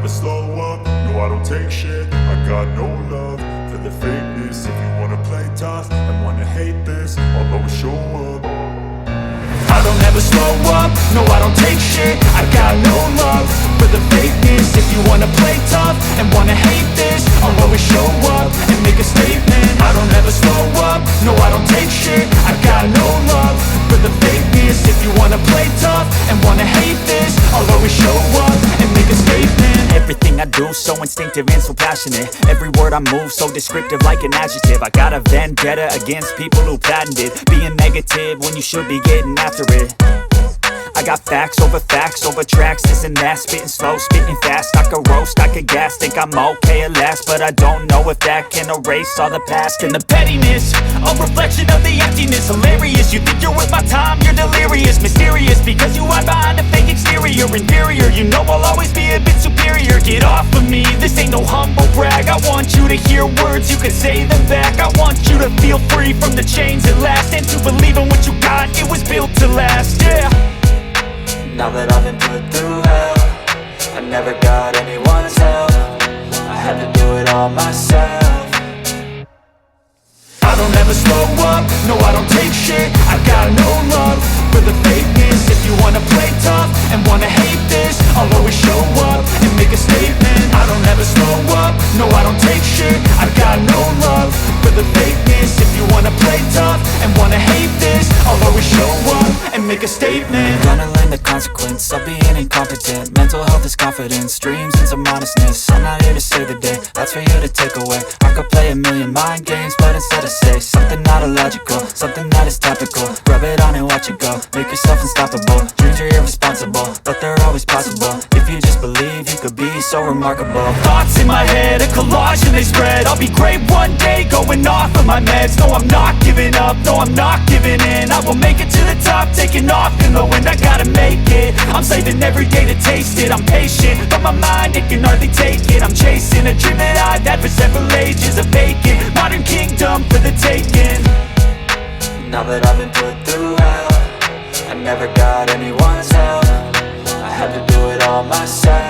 never slow up, no I don't take shit. I got no love for the fakeness. If you wanna play tough and wanna hate this, I'll always show up. I don't ever slow up, no I don't take shit. I got no love for the fakeness. If you wanna play tough and wanna hate this, I'll always show up and make a statement. I don't ever slow up, no I don't take shit. I got no love for the fakeness. If you wanna play tough and wanna hate this, I'll always show up and make a statement. Everything I do so instinctive and so passionate. Every word I move so descriptive like an adjective. I got a vendetta against people who patented being negative when you should be getting after it. I got facts over tracks, this and that. Spitting slow, spitting fast. I could roast, I could gas. Think I'm okay at last, but I don't know if that can erase all the past. And the pettiness, a reflection of the emptiness. Hilarious, you think you're worth my time, you're delirious. Mysterious, because you hide behind a fake exterior. Inferior, you know I'll always be a bit superior. Get off of me, this ain't no humble brag. I want you to hear words, you can say them back. I want you to feel free from the chains at last, and to believe in what you got, it was built to last, yeah. Now that I've been put through hell, I never got anyone's help. I had to do it all myself. I don't ever slow up, no I don't take shit. I got no love for the fakeness. If you wanna play tough and wanna hate this, I'll always show up and make a statement. I don't ever slow up, no I don't take shit. I got no love for the fakeness. If you wanna play tough and wanna hate this, I'll always show up and make a statement. Gonna learn the consequence of being incompetent. Mental health is confidence, dreams and some honestness. I'm not here to save the day, that's for you to take away. I could play a million mind games, but instead I say something not illogical, something that is topical. Rub it on and watch it go, make yourself unstoppable. Dreams are irresponsible, but they're always possible. If you just believe, you could be so remarkable. Thoughts in my head, a collage and they spread. I'll be great one day, going off of my meds. No, I'm not giving up, no, I'm not giving in. I will make it to the top, taking off in the wind. I gotta make it, I'm saving every day to taste it. I'm patient, but my mind, it can hardly take it. I'm chasing a dream that I've had for several ages. A vacant, modern kingdom for the taking. Now that I've been put through hell, I never got anyone's help. I had to do it all myself.